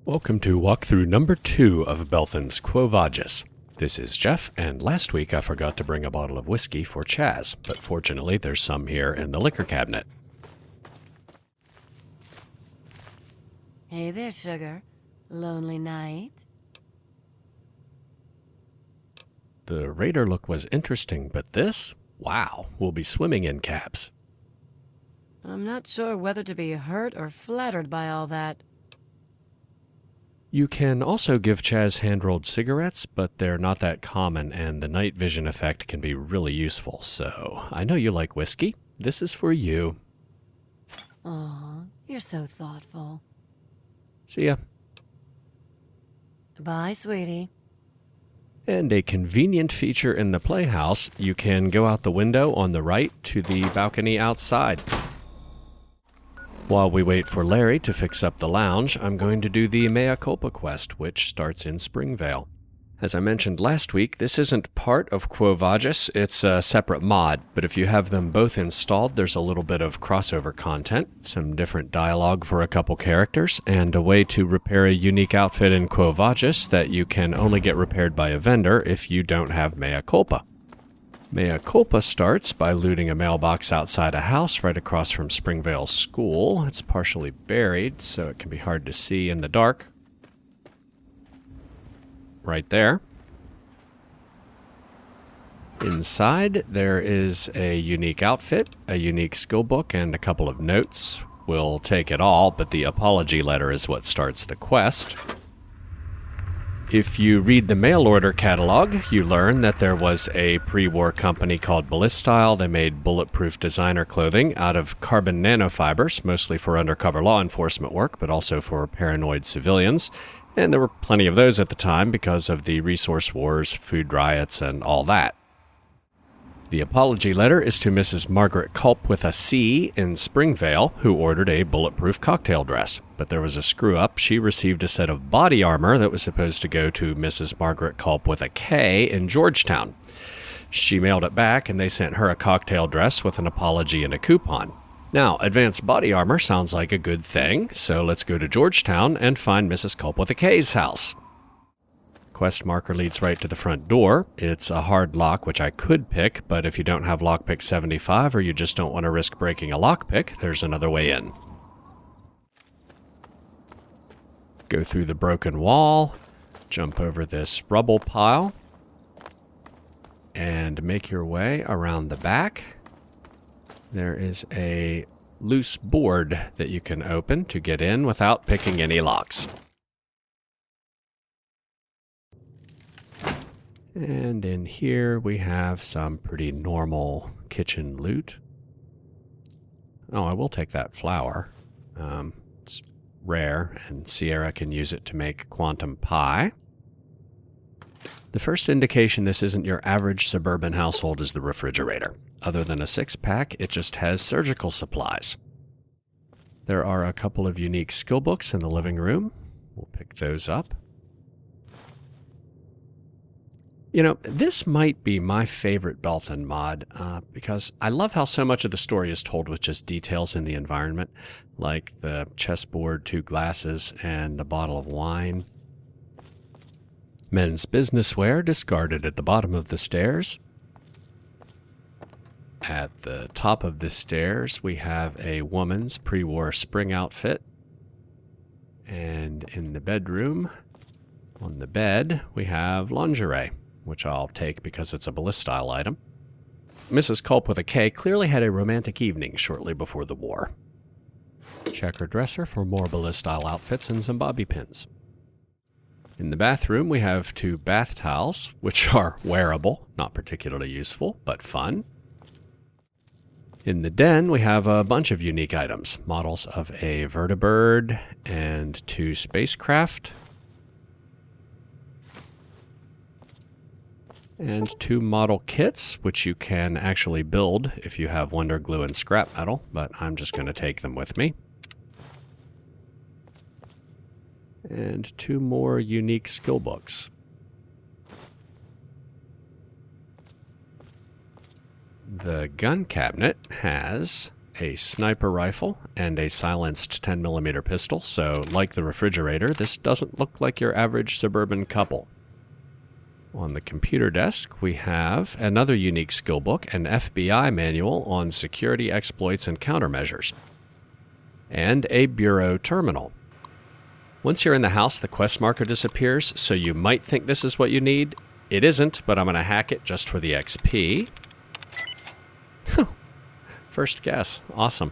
Welcome to walkthrough number 2 of Belthan's Quo Vagis. This is Jeff, and last week I forgot to bring a bottle of whiskey for Chaz, but fortunately there's some here in the liquor cabinet. Hey there, sugar. Lonely night? The Raider look was interesting, but this? Wow, we'll be swimming in cabs. I'm not sure whether to be hurt or flattered by all that. You can also give Chaz hand-rolled cigarettes, but they're not that common, and the night vision effect can be really useful, so I know you like whiskey. This is for you. Aw, you're so thoughtful. See ya. Bye, sweetie. And a convenient feature in the playhouse, you can go out the window on the right to the balcony outside. While we wait for Larry to fix up the lounge, I'm going to do the Mea Kulpa quest, which starts in Springvale. As I mentioned last week, this isn't part of Quo Vagis, it's a separate mod, but if you have them both installed, there's a little bit of crossover content, some different dialogue for a couple characters, and a way to repair a unique outfit in Quo Vagis that you can only get repaired by a vendor if you don't have Mea Kulpa. Mea Kulpa starts by looting a mailbox outside a house right across from Springvale School. It's partially buried, so it can be hard to see in the dark. Right there. Inside, there is a unique outfit, a unique skill book, and a couple of notes. We'll take it all, but the apology letter is what starts the quest. If you read the mail order catalog, you learn that there was a pre-war company called Bellistain. They made bulletproof designer clothing out of carbon nanofibers, mostly for undercover law enforcement work, but also for paranoid civilians. And there were plenty of those at the time because of the resource wars, food riots, and all that. The apology letter is to Mrs. Margaret Culp with a C in Springvale, who ordered a bulletproof cocktail dress. But there was a screw-up. She received a set of body armor that was supposed to go to Mrs. Margaret Culp with a K in Georgetown. She mailed it back, and they sent her a cocktail dress with an apology and a coupon. Now, advanced body armor sounds like a good thing, so let's go to Georgetown and find Mrs. Culp with a K's house. Quest marker leads right to the front door. It's a hard lock, which I could pick, but if you don't have lockpick 75 or you just don't want to risk breaking a lockpick, there's another way in. Go through the broken wall, jump over this rubble pile, and make your way around the back. There is a loose board that you can open to get in without picking any locks. And in here we have some pretty normal kitchen loot. Oh, I will take that flour. It's rare, and Sierra can use it to make quantum pie. The first indication this isn't your average suburban household is the refrigerator. Other than a 6-pack, it just has surgical supplies. There are a couple of unique skill books in the living room. We'll pick those up. You know, this might be my favorite Belthan mod, because I love how so much of the story is told with just details in the environment, like the chessboard, 2 glasses, and a bottle of wine. Men's business wear discarded at the bottom of the stairs. At the top of the stairs, we have a woman's pre-war spring outfit. And in the bedroom, on the bed, we have lingerie, which I'll take because it's a Bellistain item. Mrs. Culp with a K clearly had a romantic evening shortly before the war. Check her dresser for more Bellistain outfits and some bobby pins. In the bathroom, we have 2 bath towels, which are wearable, not particularly useful, but fun. In the den, we have a bunch of unique items, models of a vertibird and 2 spacecraft, and 2 model kits, which you can actually build if you have Wonder Glue and scrap metal, but I'm just going to take them with me. And 2 more unique skill books. The gun cabinet has a sniper rifle, and a silenced 10mm pistol, so like the refrigerator, this doesn't look like your average suburban couple. On the computer desk, we have another unique skill book, an FBI manual on security exploits and countermeasures, and a bureau terminal. Once you're in the house, the quest marker disappears, so you might think this is what you need. It isn't, but I'm going to hack it just for the XP. First guess. Awesome.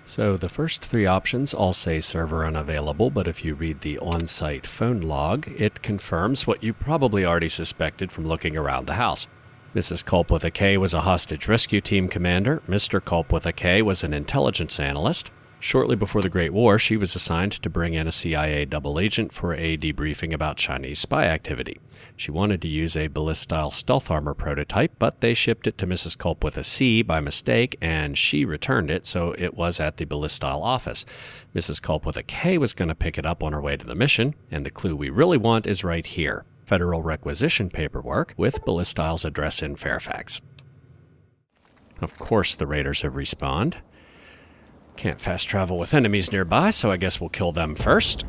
So the first three options all say server unavailable, but if you read the on-site phone log, it confirms what you probably already suspected from looking around the house. Mrs. Culp with a K was a hostage rescue team commander. Mr. Culp with a K was an intelligence analyst. Shortly before the Great War, she was assigned to bring in a CIA double agent for a debriefing about Chinese spy activity. She wanted to use a Bellistain stealth armor prototype, but they shipped it to Mrs. Culp with a C by mistake, and she returned it, so it was at the Bellistain office. Mrs. Culp with a K was going to pick it up on her way to the mission, and the clue we really want is right here. Federal requisition paperwork with Bellistain's address in Fairfax. Of course the raiders have respawned. Can't fast travel with enemies nearby, so I guess we'll kill them first.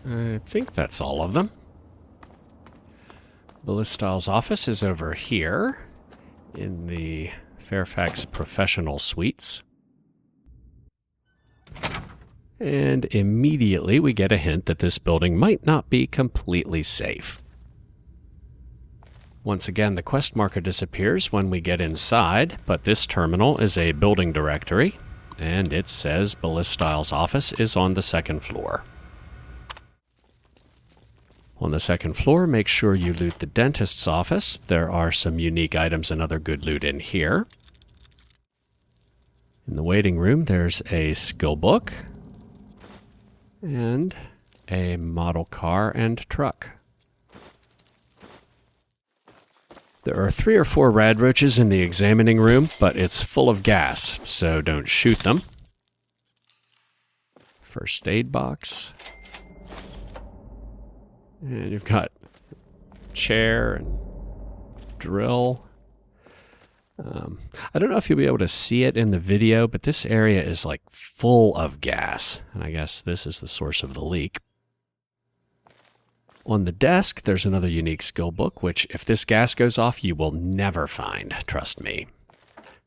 I think that's all of them. Bellistain's office is over here in the Fairfax Professional Suites. And immediately we get a hint that this building might not be completely safe. Once again, the quest marker disappears when we get inside, but this terminal is a building directory, and it says Bellistain's office is on the second floor. On the second floor, make sure you loot the dentist's office. There are some unique items and other good loot in here. In the waiting room, there's a skill book and a model car and truck. There are 3 or 4 rad roaches in the examining room, but it's full of gas, so don't shoot them. First aid box. And you've got chair and drill. I don't know if you'll be able to see it in the video, but this area is like full of gas. And I guess this is the source of the leak. On the desk, there's another unique skill book, which if this gas goes off, you will never find, trust me.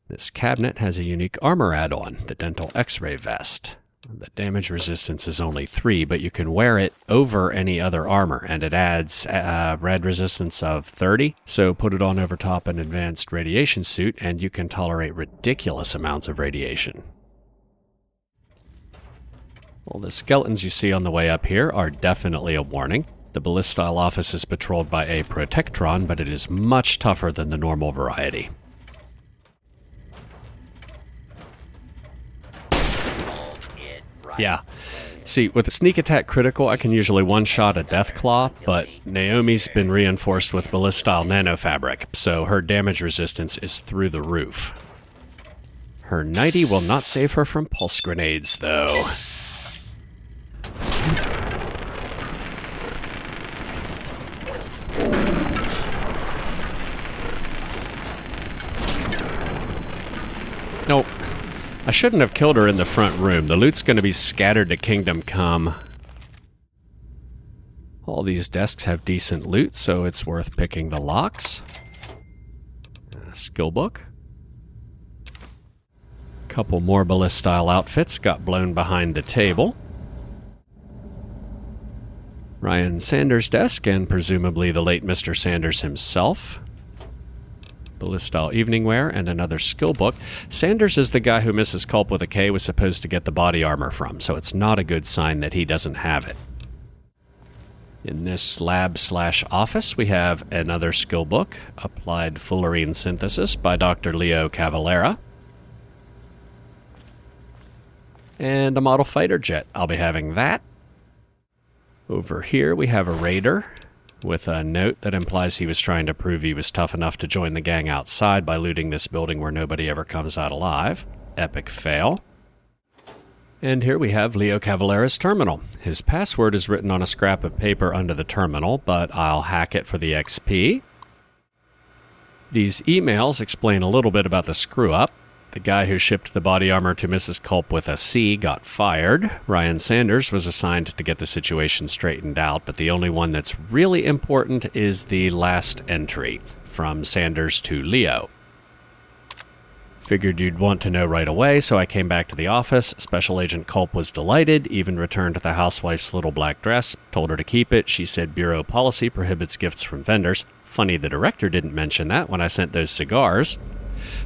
This cabinet has a unique armor add-on, the dental x-ray vest. The damage resistance is only 3, but you can wear it over any other armor, and it adds rad resistance of 30. So put it on over top an advanced radiation suit, and you can tolerate ridiculous amounts of radiation. Well, the skeletons you see on the way up here are definitely a warning. The Bellistain office is patrolled by a Protectron, but it is much tougher than the normal variety. Yeah. See, with a sneak attack critical, I can usually one-shot a Deathclaw, but Naomi's been reinforced with Bellistain nanofabric, so her damage resistance is through the roof. Her 90 will not save her from pulse grenades, though. Nope. I shouldn't have killed her in the front room. The loot's going to be scattered to Kingdom Come. All these desks have decent loot, so it's worth picking the locks. Skill book. Couple more Bellistain outfits got blown behind the table. Ryan Sanders' desk, and presumably the late Mr. Sanders himself. Bellistain evening wear, and another skill book. Sanders is the guy who Mrs. Culp with a K was supposed to get the body armor from, so it's not a good sign that he doesn't have it. In this lab/office, we have another skill book, Applied Fullerene Synthesis by Dr. Leo Cavalera. And a model fighter jet. I'll be having that. Over here, we have a raider with a note that implies he was trying to prove he was tough enough to join the gang outside by looting this building where nobody ever comes out alive. Epic fail. And here we have Leo Cavalera's terminal. His password is written on a scrap of paper under the terminal, but I'll hack it for the XP. These emails explain a little bit about the screw-up. The guy who shipped the body armor to Mrs. Culp with a C got fired. Ryan Sanders was assigned to get the situation straightened out, but the only one that's really important is the last entry, from Sanders to Leo. Figured you'd want to know right away, so I came back to the office. Special Agent Culp was delighted, even returned the housewife's little black dress, told her to keep it. She said bureau policy prohibits gifts from vendors. Funny the director didn't mention that when I sent those cigars.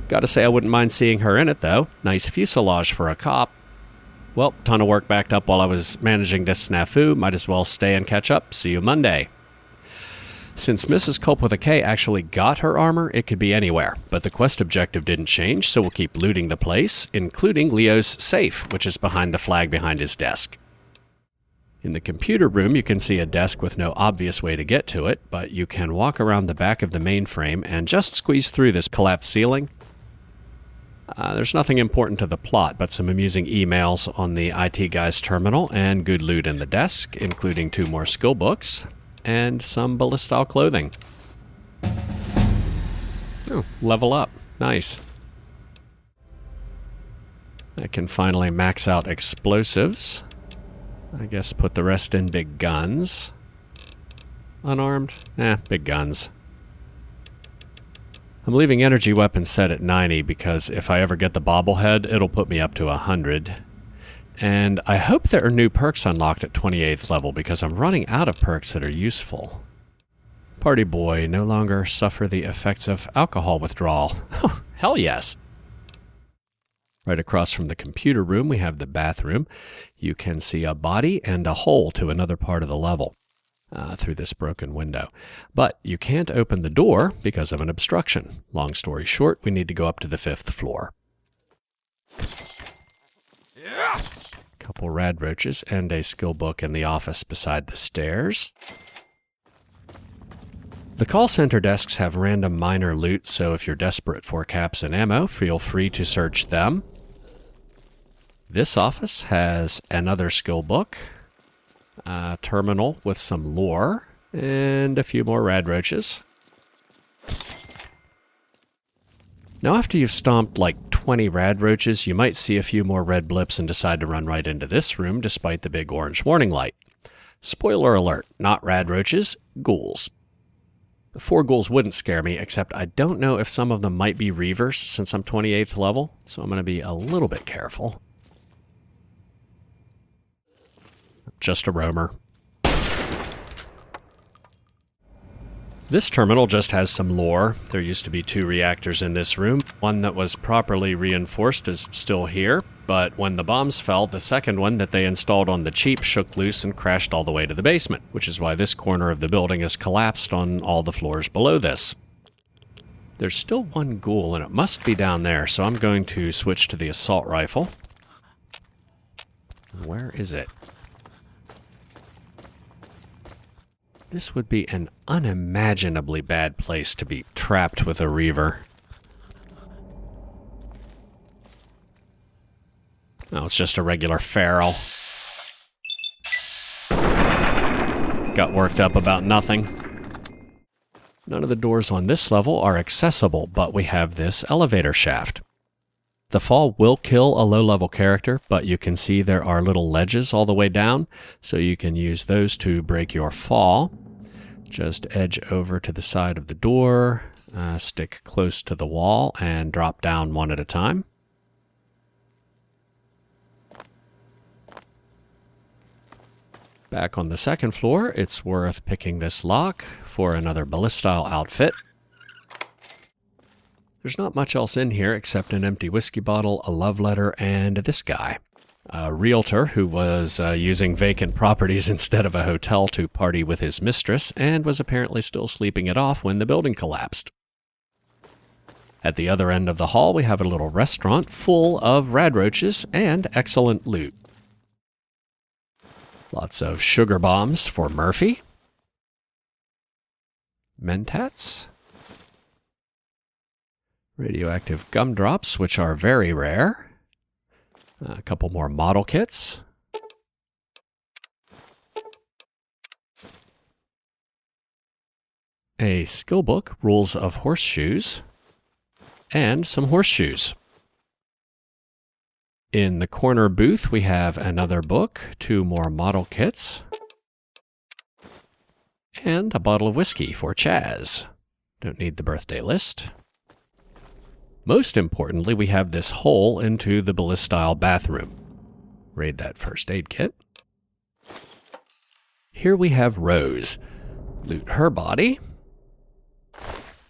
Gotta say I wouldn't mind seeing her in it, though. Nice fuselage for a cop. Well, ton of work backed up while I was managing this snafu. Might as well stay and catch up. See you Monday. Since Mrs. Culp with a K actually got her armor, it could be anywhere. But the quest objective didn't change, so we'll keep looting the place, including Leo's safe, which is behind the flag behind his desk. In the computer room, you can see a desk with no obvious way to get to it, but you can walk around the back of the mainframe and just squeeze through this collapsed ceiling. There's nothing important to the plot, but some amusing emails on the IT guy's terminal and good loot in the desk, including 2 more skill books and some Bellistain clothing. Oh, level up. Nice. I can finally max out explosives. I guess put the rest in big guns. Unarmed? Big guns. I'm leaving energy weapons set at 90 because if I ever get the bobblehead, it'll put me up to 100. And I hope there are new perks unlocked at 28th level because I'm running out of perks that are useful. Party boy, no longer suffer the effects of alcohol withdrawal. Oh, hell yes! Right across from the computer room, we have the bathroom. You can see a body and a hole to another part of the level through this broken window. But you can't open the door because of an obstruction. Long story short, we need to go up to the 5th floor. Couple rad roaches and a skill book in the office beside the stairs. The call center desks have random minor loot, so if you're desperate for caps and ammo, feel free to search them. This office has another skill book, a terminal with some lore, and a few more rad roaches. Now after you've stomped like 20 rad roaches, you might see a few more red blips and decide to run right into this room despite the big orange warning light. Spoiler alert, not rad roaches, ghouls. The 4 ghouls wouldn't scare me, except I don't know if some of them might be reavers since I'm 28th level, so I'm going to be a little bit careful. Just a roamer. This terminal just has some lore. There used to be 2 reactors in this room. One that was properly reinforced is still here, but when the bombs fell, the second one that they installed on the cheap shook loose and crashed all the way to the basement, which is why this corner of the building is collapsed on all the floors below this. There's still 1 ghoul, and it must be down there, so I'm going to switch to the assault rifle. Where is it? This would be an unimaginably bad place to be trapped with a reaver. No, it's just a regular feral. Got worked up about nothing. None of the doors on this level are accessible, but we have this elevator shaft. The fall will kill a low-level character, but you can see there are little ledges all the way down, so you can use those to break your fall. Just edge over to the side of the door, stick close to the wall, and drop down one at a time. Back on the second floor, it's worth picking this lock for another Bellistain outfit. There's not much else in here except an empty whiskey bottle, a love letter, and this guy. A realtor who was using vacant properties instead of a hotel to party with his mistress and was apparently still sleeping it off when the building collapsed. At the other end of the hall, we have a little restaurant full of radroaches and excellent loot. Lots of sugar bombs for Murphy. Mentats. Radioactive gumdrops, which are very rare. A couple more model kits. A skill book, Rules of Horseshoes. And some horseshoes. In the corner booth, we have another book, 2 more model kits, and a bottle of whiskey for Chaz. Don't need the birthday list. Most importantly, we have this hole into the Bellistain bathroom. Raid that first aid kit. Here we have Rose. Loot her body.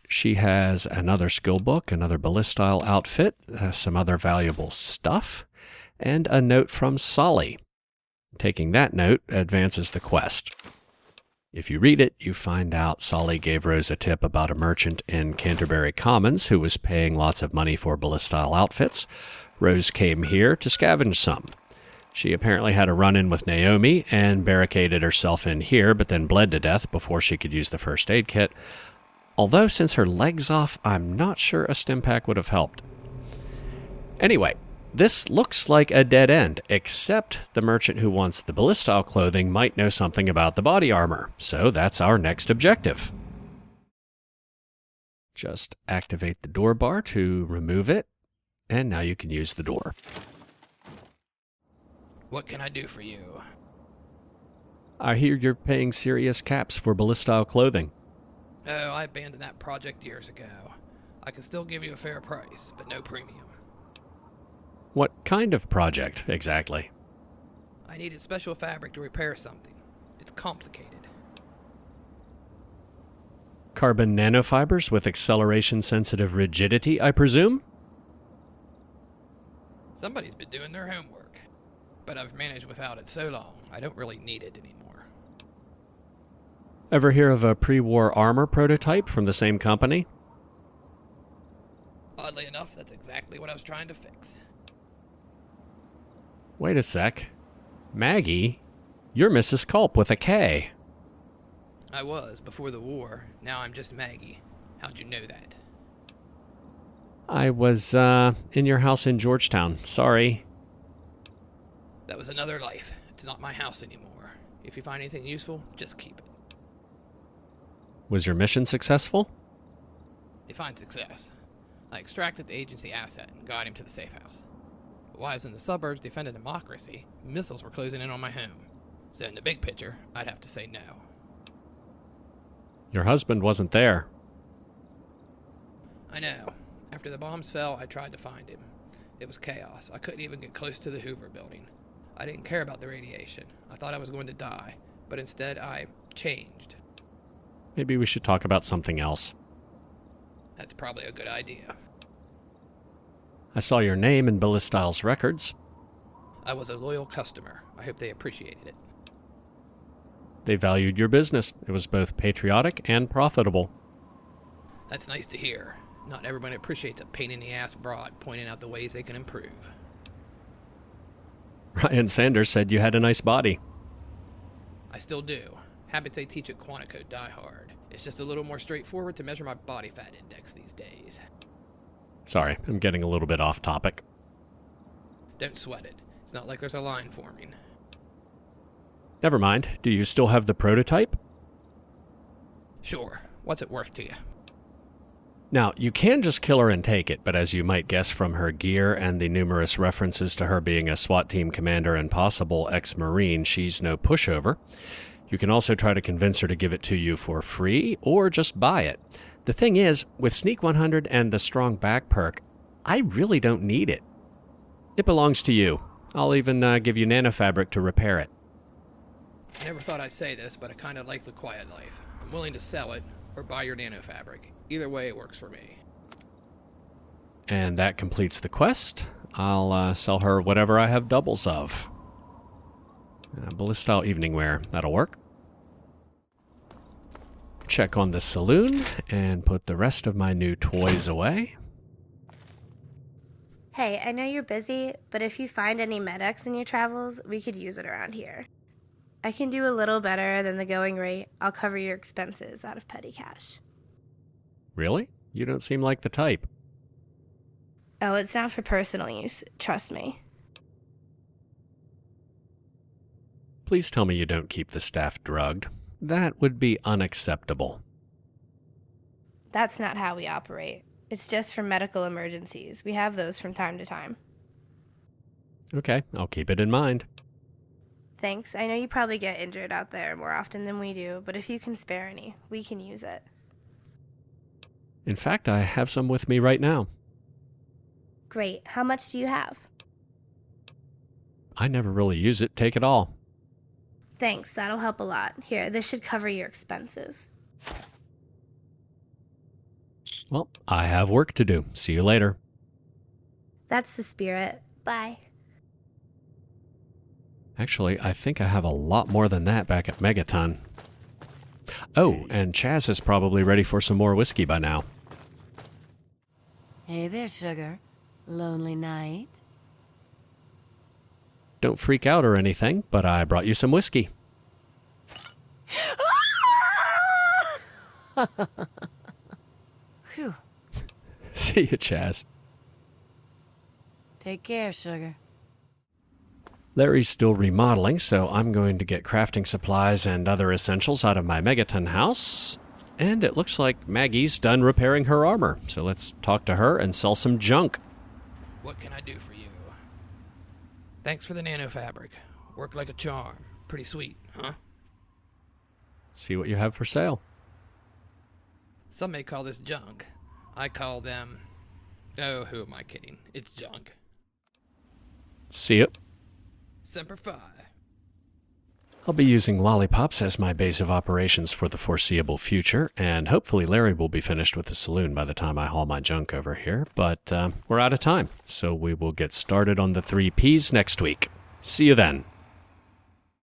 She has another skill book, another Bellistain outfit, some other valuable stuff, and a note from Solly. Taking that note advances the quest. If you read it, you find out Solly gave Rose a tip about a merchant in Canterbury Commons who was paying lots of money for Bellistain outfits. Rose came here to scavenge some. She apparently had a run-in with Naomi and barricaded herself in here, but then bled to death before she could use the first aid kit. Although, since her leg's off, I'm not sure a stim pack would have helped. Anyway, this looks like a dead end, except the merchant who wants the Bellistain clothing might know something about the body armor, so that's our next objective. Just activate the door bar to remove it, and now you can use the door. What can I do for you? I hear you're paying serious caps for Bellistain clothing. Oh, I abandoned that project years ago. I can still give you a fair price, but no premium. What kind of project, exactly? I needed special fabric to repair something. It's complicated. Carbon nanofibers with acceleration-sensitive rigidity, I presume? Somebody's been doing their homework, but I've managed without it so long, I don't really need it anymore. Ever hear of a pre-war armor prototype from the same company? Oddly enough, that's exactly what I was trying to fix. Wait a sec. Maggie? You're Mrs. Culp with a K. I was, before the war. Now I'm just Maggie. How'd you know that? I was, in your house in Georgetown. Sorry. That was another life. It's not my house anymore. If you find anything useful, just keep it. Was your mission successful? Define success. I extracted the agency asset and got him to the safe house. But while I was in the suburbs defending democracy, missiles were closing in on my home. So in the big picture, I'd have to say no. Your husband wasn't there. I know. After the bombs fell, I tried to find him. It was chaos. I couldn't even get close to the Hoover building. I didn't care about the radiation. I thought I was going to die. But instead, I changed. Maybe we should talk about something else. That's probably a good idea. I saw your name in Bellistain's records. I was a loyal customer. I hope they appreciated it. They valued your business. It was both patriotic and profitable. That's nice to hear. Not everyone appreciates a pain-in-the-ass broad pointing out the ways they can improve. Ryan Sanders said you had a nice body. I still do. Habits they teach at Quantico die hard. It's just a little more straightforward to measure my body fat index these days. Sorry, I'm getting a little bit off topic. Don't sweat it. It's not like there's a line forming. Never mind. Do you still have the prototype? Sure. What's it worth to you? Now, you can just kill her and take it, but as you might guess from her gear and the numerous references to her being a SWAT team commander and possible ex-Marine, she's no pushover. You can also try to convince her to give it to you for free, or just buy it. The thing is, with Sneak 100 and the Strong Back perk, I really don't need it. It belongs to you. I'll even give you nanofabric to repair it. I never thought I'd say this, but I kind of like the quiet life. I'm willing to sell it or buy your nanofabric. Either way, it works for me. And that completes the quest. I'll sell her whatever I have doubles of. Ballistyle evening wear. That'll work. Check on the saloon and put the rest of my new toys away. Hey, I know you're busy, but if you find any Med-X in your travels, we could use it around here. I can do a little better than the going rate. I'll cover your expenses out of petty cash. Really? You don't seem like the type. Oh, it's not for personal use. Trust me. Please tell me you don't keep the staff drugged. That would be unacceptable. That's not how we operate. It's just for medical emergencies. We have those from time to time. Okay, I'll keep it in mind. Thanks. I know you probably get injured out there more often than we do, but if you can spare any, we can use it. In fact, I have some with me right now. Great. How much do you have? I never really use it. Take it all. Thanks. That'll help a lot. Here, this should cover your expenses. Well, I have work to do. See you later. That's the spirit. Bye. Actually, I think I have a lot more than that back at Megaton. Oh, and Chaz is probably ready for some more whiskey by now. Hey there, sugar. Lonely night? Don't freak out or anything, but I brought you some whiskey. Phew. See you, Chaz. Take care, sugar. Larry's still remodeling, so I'm going to get crafting supplies and other essentials out of my Megaton house. And it looks like Maggie's done repairing her armor, so let's talk to her and sell some junk. What can I do for you? Thanks for the nanofabric. Worked like a charm. Pretty sweet, huh? See what you have for sale. Some may call this junk. I call them... Oh, who am I kidding? It's junk. See it. Semper Fi. I'll be using lollipops as my base of operations for the foreseeable future, and hopefully Larry will be finished with the saloon by the time I haul my junk over here, but we're out of time, so we will get started on the 3 Ps next week. See you then.